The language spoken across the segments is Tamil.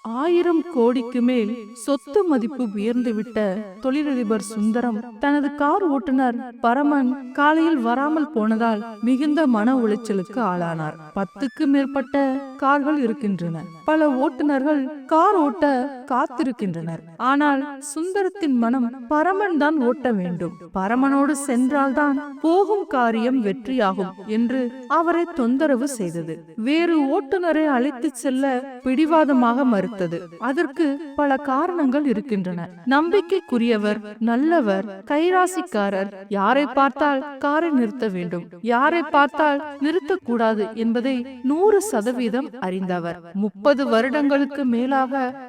1000 கோடிக்கு மேல் சொத்து மதிப்பு உயர்ந்துவிட்ட தொழிலதிபர் சுந்தரம் தனது கார் ஓட்டுநர் பரமன் காலையில் வராமல் போனதால் மிகுந்த மன உளைச்சலுக்கு ஆளானார். 10க்கு மேற்பட்ட கார்கள் இருக்கின்றன. பல ஓட்டுநர்கள் கார் ஓட்ட காத்திருக்கின்றனர். ஆனால் சுந்தரத்தின் மனம் பரமன் தான் ஓட்ட வேண்டும், பரமனோடு சென்றால்தான் போகும் காரியம் வெற்றியாகும் என்று அவரை தொந்தரவு செய்தது. வேறு ஓட்டுநரை அழைத்து செல்ல பிடிவாதமாக மறுத்தது. அதற்கு பல காரணங்கள் இருக்கின்றன. நம்பிக்கைக்குரியவர், நல்லவர், கைராசிக்காரர், யாரை பார்த்தால் காரை நிறுத்த வேண்டும், யாரை பார்த்தால் நிறுத்தக்கூடாது என்பதை 100% அறிந்தவர். 30 வருடங்களுக்கு மேலாக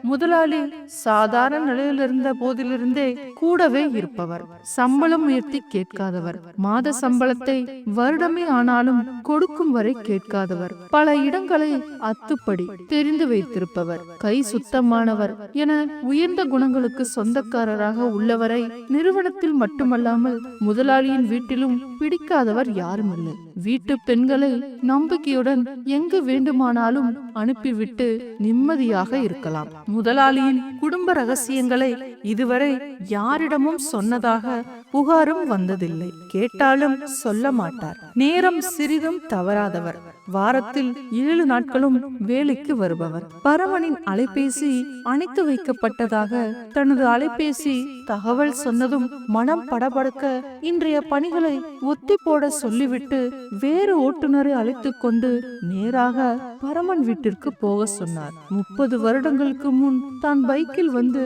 முதலாளி சாதாரண நிலையில் இருந்த போதிலிருந்தே கூடவே இருப்பவர். சம்பளம் உயர்த்தி கேட்காதவர், மாத சம்பளத்தை வருடமே ஆனாலும் கொடுக்கும் வரை கேட்காதவர், பல இடங்களை அத்துப்படி தெரிந்து வைத்திருப்பவர், கை சுத்தமானவர் என உயர்ந்த குணங்களுக்கு சொந்தக்காரராக உள்ளவரை நிறுவனத்தில் மட்டுமல்லாமல் முதலாளியின் வீட்டிலும் பிடிக்காதவர் யாரும் இல்லை. வீட்டு பெண்களை நம்பிக்கையுடன் எங்கு வேண்டுமானாலும் அனுப்பிவிட்டு நிம்மதியாக இருக்கலாம். முதலாளியின் குடும்ப ரகசியங்களை இதுவரை யாரிடமும் சொன்னதாக புகாரும் வந்ததில்லை. கேட்டாலும் சொல்ல மாட்டார். நேரம் சிறிதும் தவறாதவர். வாரத்தில் 7 நாட்களும் வேலைக்கு வருபவர். பரமனின் அலைபேசி அணைத்து வைக்கப்பட்டதாக தனது அலைபேசி தகவல் சொன்னதும் மனம் படபடக்க இன்றைய பணிகளை ஒத்தி போட சொல்லிவிட்டு வேறு ஓட்டுநரை அழைத்து கொண்டு நேராக பரமன் வீட்டிற்கு போக சொன்னார். 30 வருடங்களுக்கு முன் தான் பைக்கில் வந்து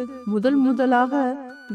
முதலாக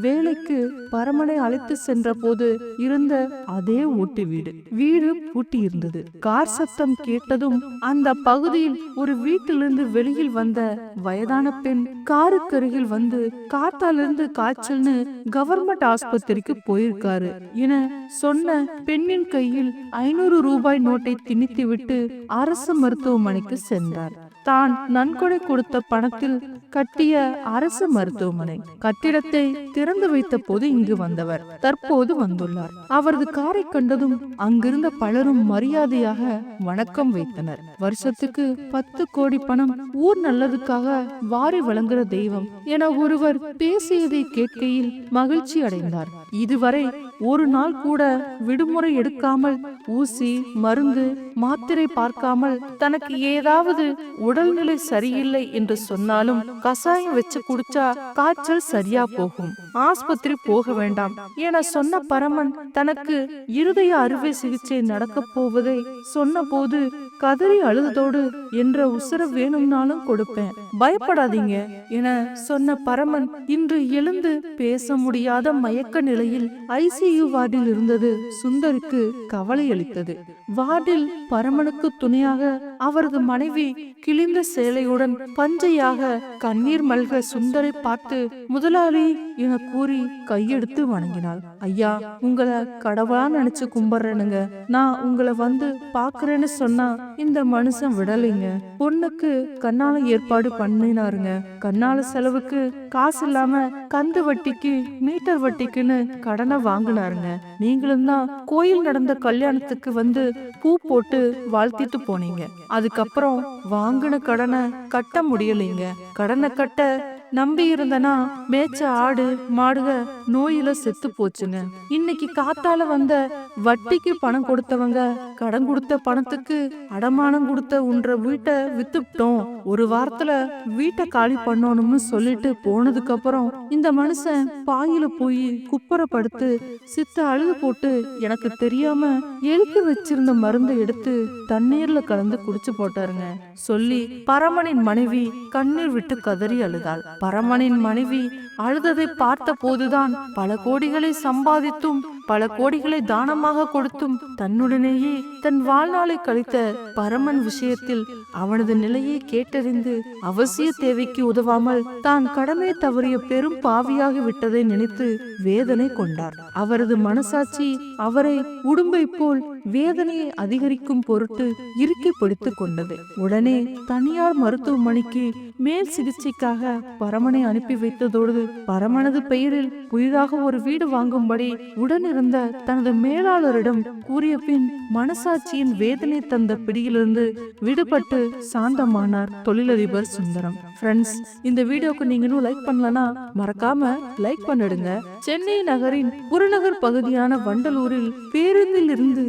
வேலைக்கு பரமனை அழைத்து சென்ற போது இருந்த அதே ஓட்டு வீடு. வீடு பூட்டி இருந்தது. கார் சத்தம் கேட்டதும் அந்த பகுதியில் ஒரு வீட்டிலிருந்து வெளியில் வந்த வயதான பெண் காருக்கருகில் வந்து காத்தாலிருந்து காய்ச்சல்னு கவர்மெண்ட் ஆஸ்பத்திரிக்கு போயிருக்காரு என சொன்ன பெண்ணின் கையில் 500 ரூபாய் நோட்டை திணித்து விட்டு அரசு மருத்துவமனைக்கு சென்றார். தான் நன்கொடை கொடுத்த பணத்தில் கட்டிய அரசு மருத்துவமனை கட்டிடத்தை திறந்து வைத்த போது இங்கு வந்தவர் தற்போது வந்துள்ளார். அவரது காரை கண்டதும் அங்கிருந்த பலரும் மரியாதையாக வணக்கம் வைத்தனர். வருஷத்துக்கு 10 கோடி பணம் ஊர் நல்லதுக்காக வாரி வழங்குகிற தெய்வம் என ஒருவர் பேசியதை கேட்கையில் மகிழ்ச்சி அடைந்தார். இதுவரை ஒரு நாள் கூட விடுமுறை எடுக்காமல் ஊசி மருந்து மாத்திரை பார்க்காமல் தனக்கு ஏதாவது உடல்நிலை சரியில்லை என்று சொன்னாலும் கசாயம் வச்சு குடிச்சா காய்ச்சல் சரியா போகும், ஆஸ்பத்திரி போக வேண்டாம் என சொன்ன பரமன் தனக்கு இருதய அறுவை சிகிச்சை நடக்க போவதை சொன்ன போது கதறி அழுததோடு என்ற உசுர வேணும்னாலும் கொடுப்பேன், பயப்படாதீங்க என சொன்ன பரமன் இன்று எழுந்து பேச முடியாத மயக்க நிலையில் ICU வார்டில் இருந்தது சுந்தருக்கு கவலை அளித்தது. வார்டில் பரமனுக்கு துணையாக அவரது மனைவி கிழிந்த சேலையுடன் பஞ்சையாக கண்ணீர் மல்க சுந்தரை பார்த்து முதலாளி என கூறி கையெடுத்து வணங்கினாள். ஐயா, உங்களை கடவுளா நினைச்சு கும்பிடுறேனுங்க. நான் உங்களை வந்து பாக்குறேன்னு சொன்னா இந்த மனுஷன் விடலைங்க. பொண்ணுக்கு கண்ணால ஏற்பாடு பண்ணினாருங்க. கண்ணால செலவுக்கு காசு இல்லாம கந்து வட்டிக்கு மீட்டர் வட்டிக்குன்னு கடனை வாங்கினாருங்க. நீங்களும் தான் கோயில் நடந்த கல்யாணத்துக்கு வந்து பூ போட்டு வாழ்த்திட்டு போனீங்க. அதுக்கப்புறம் வாங்கின கடனை கட்ட முடியலைங்க. கடனை கட்ட நம்பி இருந்தனா மேய்ச்ச ஆடு மாடுக நோயில செத்து போச்சுங்க. இன்னைக்கு காத்தால வந்த வட்டிக்கு பணம் கொடுத்தவங்க கடன் கொடுத்த பணத்துக்கு அடமானம் கொடுத்த உன்ற வீட்டை வித்துட்டோம், ஒரு வாரத்துல வீட்டை காலி பண்ணணும்னு சொல்லிட்டு போனதுக்கு அப்புறம் இந்த மனுஷன் பாயில போய் குப்புறப்படுத்து சித்த அழுது போட்டு எனக்கு தெரியாம எழுத்து வச்சிருந்த மருந்தை எடுத்து தண்ணீர்ல கலந்து குடிச்சு போட்டாருங்க சொல்லி பரமனின் மனைவி கண்ணீர் விட்டு கதறி அழுதாள். பரமனின் மனைவி அழுததை பார்த்த போதுதான் பல கோடிகளை சம்பாதித்தும் பல கோடிகளை தானமாக கொடுத்தும் தன்னுடனேயே தன் வாழ்நாளை கழித்த பரமன் விஷயத்தில் அவனது நிலையை கேட்டறிந்து அவசிய தேவைக்கு உதவாமல் தான் கடமை தவறிய பெரும் பாவியாகி விட்டதை நினைத்து வேதனை கொண்டார். அவரது மனசாட்சி அவரை உடும்பை போல் வேதனையை அதிகரிக்கும் பொருட்டு இறுக்கி பிடித்துக் கொண்டது. உடனே தனியார் மருத்துவமனைக்கு மேல் சிகிச்சைக்காக பரமனை அனுப்பி வைத்ததோடு பரமனது பெயரில் புதிதாக ஒரு வீடு வாங்கும்படி உடனிருந்த உடனிருந்த தனது மேலாளரிடம் கூறிய பின் மனசாட்சியின் வேதனை தந்த பிடியிலிருந்து விடுபட்டு சாந்தமானார் தொழிலதிபர் சுந்தரம். ஃப்ரெண்ட்ஸ், இந்த வீடியோக்கு நீங்களும் லைக் பண்ணலனா மறக்காம லைக் பண்ணிடுங்க. சென்னை நகரின் புறநகர் பகுதியான வண்டலூரில் பேருந்தில் இருந்து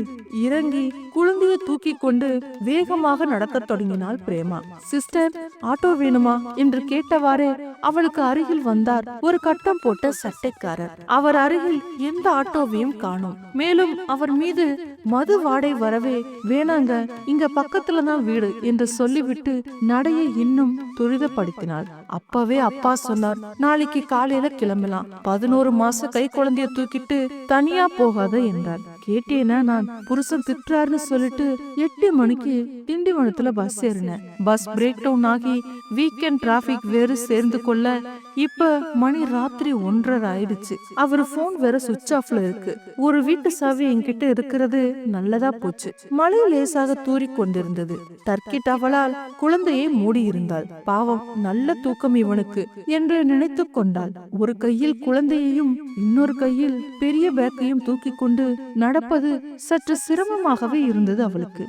இறங்கி குழந்தையை தூக்கி கொண்டு வேகமாக நடக்க தொடங்கினாள் பிரேமா. சிஸ்டர், ஆட்டோ வேணுமா என்று கேட்டவாறே அவளுக்கு அருகில் வந்தார் ஒரு கட்டம் போட்ட சட்டைக்காரர். அவர் அருகில் எந்த ஆட்டோவையும் காணோம். மேலும் அவர் மீது மது வாடை வரவே, வேணாங்க, இங்க பக்கத்துலதான் வீடு என்று சொல்லிவிட்டு நடையை இன்னும் துரிதப்படுத்தினாள். அப்பவே அப்பா சொன்னார், நாளைக்கு காலையில கிளம்பலாம், 11 மாச கை குழந்தைய தூக்கிட்டு தனியா போகாத என்றார். கேட்டேனா நான், புருஷன் திட்டுறாருன்னு சொல்லிட்டு 8 மணிக்கு திண்டிவனத்துல பஸ் ஏறினேன். பஸ் பிரேக் டவுன் ஆகி வீக்கெண்ட் டிராபிக் வேறு சேர்ந்து கொள்ள இப்ப மணி ராத்திரி 1:30 ஆயிடுச்சு. அவர் போன் வேற சுவிட்ச் ஆஃப்ல இருக்கு. ஒரு வீட்டு சாவி என்கிட்ட இருக்கிறது நல்லதா போச்சு. மழை லேசாக தூறி கொண்டிருந்தது. டர்க்கி டவலால் குழந்தையை மூடி இருந்தாள். பாவம், நல்ல தூக்கம் இவனுக்கு என்று நினைத்து கொண்டாள். ஒரு கையில் குழந்தையையும் இன்னொரு கையில் பெரிய பேக்கையும் தூக்கி கொண்டு நடப்பது சற்று சிரமமாகவே இருந்தது அவளுக்கு.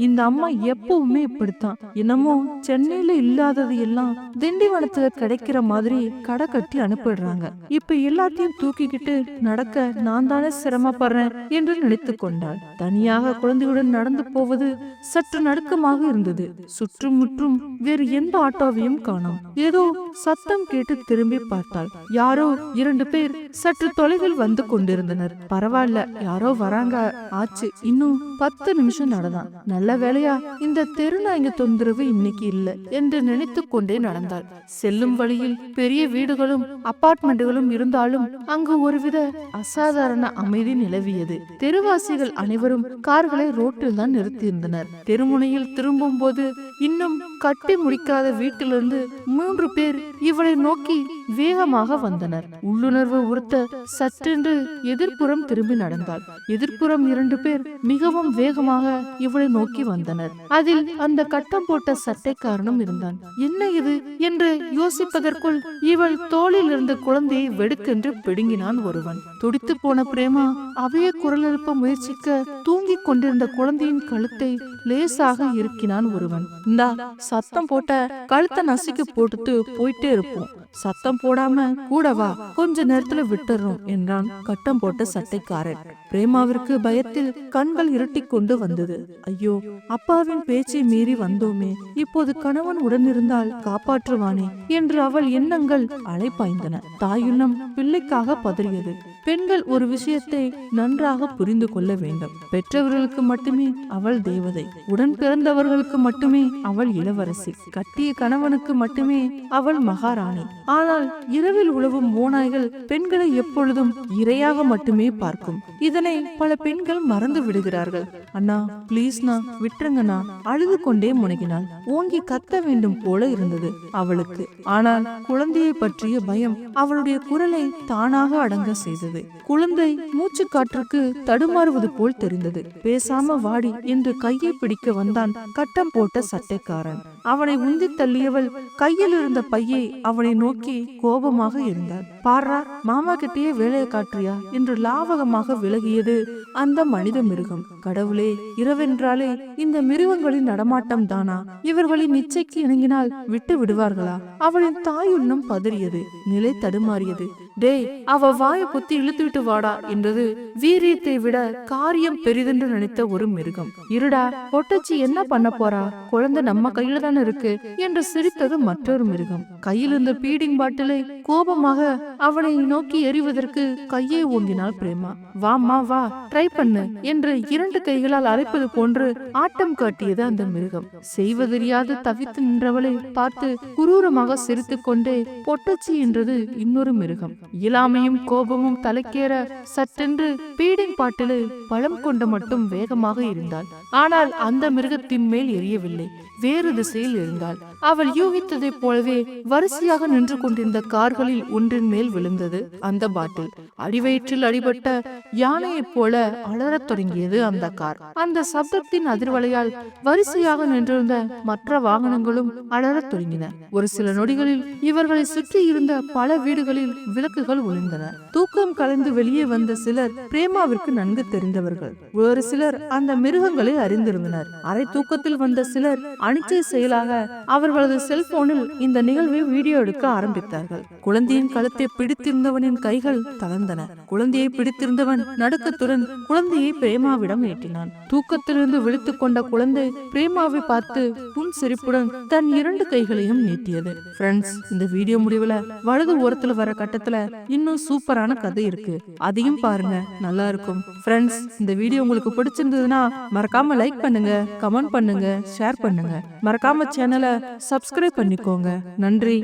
இந்த அம்மா எப்பவுமே இப்படித்தான். என்னமோ சென்னையில இல்லாதது எல்லாம் திண்டிவனத்துல கிடைக்கிற மாதிரி கடை கட்டி அனுப்பிடுறாங்க. இப்ப எல்லாத்தையும் தூக்கிக்கிட்டு நடக்க நான் தானே சிரமப்படுறேன் என்று நினைத்து கொண்டாள். தனியாக குழந்தையுடன் நடந்து போவது சற்று நடுக்கமாக இருந்தது. சுற்றும் முற்றும் வேறு எந்த ஆட்டோவையும் காணோம். ஏதோ சத்தம் கேட்டு திரும்பி பார்த்தாள். யாரோ 2 பேர் சற்று தொலைவில் வந்து கொண்டிருந்தனர். பரவாயில்ல, யாரோ வராங்க, ஆச்சு, இன்னும் 10 நிமிஷம் நடந்தான். நல்ல வேளையா இந்த தெருநாய்ங்க தொந்தரவு இன்னைக்கு இல்ல என்று நினைத்து கொண்டே நடந்தாள். செல்லும் வழியில் பெரிய வீடுகளும் அபார்ட்மெண்ட்டுகளும் இருந்தாலும் அங்கு ஒருவித அசாதாரண அமைதி நிலவியது. தெருவாசிகள் அனைவரும் கார்களை ரோட்டில் தான் நிறுத்தியிருந்தனர். தெருமுனையில் திரும்பும் போது இன்னும் கட்டி முடிக்காத வீட்டிலிருந்து 3 பேர் இவளை நோக்கி வேகமாக வந்தனர். உள்ளுணர்வு உறுத்த சற்றென்று எதிர்ப்புறம் திரும்பி நடந்தாள். எதிர்ப்புறம் 2 பேர் மிகவும் வேகமாக இவளை நோக்கி வந்தனர். அதில் அந்த கட்டம் போட்ட சட்டைக்காரனும் இருந்தான். என்ன இது என்று யோசிப்பதற்குள் இவள் தோளில் இருந்த குழந்தையை வெடுக்கென்று பிடுங்கினான் ஒருவன். துடித்து போன பிரேமா அவைய குரல் எழுப்ப முயற்சிக்க தூங்கிக் கொண்டிருந்த குழந்தையின் கழுத்தை லேசாக இருக்கினான் ஒருவன். இந்தா, சத்தம் போட்ட கழுத்தை நசுக்கி போட்டுட்டு போயிட்டே இருப்போம், சத்தம் போடாம கூட வா, கொஞ்ச நேரத்துல விட்டுறோம் என்றான் கட்டம் போட்ட சட்டைக்காரன். பிரேமாவிற்கு பயத்தில் கண்கள் இருட்டி கொண்டு வந்தது. ஐயோ, அப்பாவின் பேச்சை மீறி வந்தோமே, இப்போது கணவன் உடனிருந்தால் காப்பாற்றுவானே என்று அவள் எண்ணங்கள் அலைப்பாய்ந்தன. தாயுள்ளம் பிள்ளைக்காக பதறியது. பெண்கள் ஒரு விஷயத்தை நன்றாக புரிந்து கொள்ள வேண்டும். பெற்றவர்களுக்கு மட்டுமே அவள் தேவதை, உடன் பிறந்தவர்களுக்கு மட்டுமே அவள் இளவரசி, கட்டிய கணவனுக்கு மட்டுமே அவள் மகாராணி. ஆனால் இரவில் உழவும் ஓநாய்கள் பெண்களை எப்பொழுதும் இரையாக மட்டுமே பார்க்கும். இதனை பல பெண்கள் மறந்து விடுகிறார்கள். அண்ணா, பிளீஸ்னா, விட்டுருங்கண்ணா, அழுது கொண்டே முனகினாள். ஓங்கி கத்த வேண்டும் போல இருந்தது அவளுக்கு. ஆனால் குழந்தையை பற்றிய பயம் அவளுடைய குரலை தானாக அடங்க செய்தது. குழந்தை மூச்சு காற்றுக்கு தடுமாறுவது போல் தெரிந்தது. பேசாம வாடி என்று கையை பிடிக்க வந்தான் கட்டம் போட்ட சட்டைக்காரன். அவனை உந்தி தள்ளியவள் கையில் இருந்த பையை அவனை நோக்கி கோபமாக இருந்தாள். பாரா, மாமா கிட்டேயே வேலையை காட்டுறியா என்று லாவகமாக விலகியது அந்த மனித மிருகம். கடவுளே, இரவென்றாலே இந்த மிருகங்களின் நடமாட்டம் தானா? இவர்களின் இச்சைக்கு இணங்கினால் விட்டு விடுவார்களா? அவளின் தாயுள்ளம் பதறியது, நிலை தடுமாறியது. டேய், அவ வாய குத்தி இழுத்துவிட்டு வாடா என்றது வீரியத்தை விட காரியம் பெரிதென்று நினைத்த ஒரு மிருகம். இருடா, பொட்டச்சி என்ன பண்ண போறா, குழந்தை நம்ம கையில தானே இருக்கு என்று சிரித்தது மற்றொரு மிருகம். கையில் இருந்த பீடிங் பாட்டிலை கோபமாக அவனை நோக்கி எறிவதற்கு கையை ஓங்கினாள் பிரேமா. வாம்மா வா, ட்ரை பண்ணு என்று 2 கைகளால் அரைப்பது போன்று ஆட்டம் காட்டியது அந்த மிருகம். செய்வதறியாது தவித்து நின்றவளை பார்த்து குரூரமாக சிரித்து கொண்டே பொட்டச்சி என்றது இன்னொரு மிருகம். இயலாமையும் கோபமும் தலைக்கேற சற்றென்று பீடிங் பாட்டிலை பழம் கொண்ட மட்டும் வேகமாக இருந்தாள். ஆனால் அந்த மிருகத்தின் மேல் எரியவில்லை. வேறு திசையில் இருந்தாள். அவள் யூகித்ததைப் போலவே வரிசையாக நின்று கொண்டிருந்த கார்களில் ஒன்றின் மேல் விழுந்தது அந்த பாட்டில். அடிவயிற்றில் அடிபட்ட யானையைப் போல அலறத் தொடங்கியது அந்த கார். அந்த சப்தத்தின் அதிர்வலையால் வரிசையாக நின்றிருந்த மற்ற வாகனங்களும் அலறத் தொடங்கின. ஒரு சில நொடிகளில் இவர்களை சுற்றி இருந்த பல வீடுகளில் விளக்குகள் ஒளிர்ந்தன. தூக்கம் கலைந்து வெளியே வந்த சிலர் பிரேமாவிற்கு நன்கு தெரிந்தவர்கள். ஒரு சிலர் அந்த மிருகங்களை அறிந்திருந்தனர். அரை தூக்கத்தில் வந்த சிலர் அனிச்சை செயலாக அவர்களது செல்போனில் இந்த நிகழ்வை வீடியோ எடுக்க ஆரம்பித்தார்கள். குழந்தையின் கழுத்தை பிடித்திருந்தவனின் கைகள் தளர்ந்தன. குழந்தையை பிடித்திருந்தவன் நடுக்கத்துடன் குழந்தையை பிரேமாவிடம் நீட்டினான். தூக்கத்திலிருந்து விழித்துக் கொண்ட குழந்தை பிரேமாவை பார்த்து புன்சிரிப்புடன் தன் 2 கைகளையும் நீட்டியது. ஃப்ரெண்ட்ஸ், இந்த வீடியோ முடிவுல வலது ஓரத்துல வர கட்டத்துல இன்னும் சூப்பரான கதை இருக்கு. அதையும் பாருங்க, நல்லா இருக்கும். ஃப்ரெண்ட்ஸ், இந்த வீடியோ உங்களுக்கு பிடிச்சிருந்ததுன்னா மறக்காம லைக் பண்ணுங்க, கமெண்ட் பண்ணுங்க, ஷேர் பண்ணுங்க. மறக்காம சேனலை சப்ஸ்கிரைப் பண்ணிக்கோங்க. நன்றி.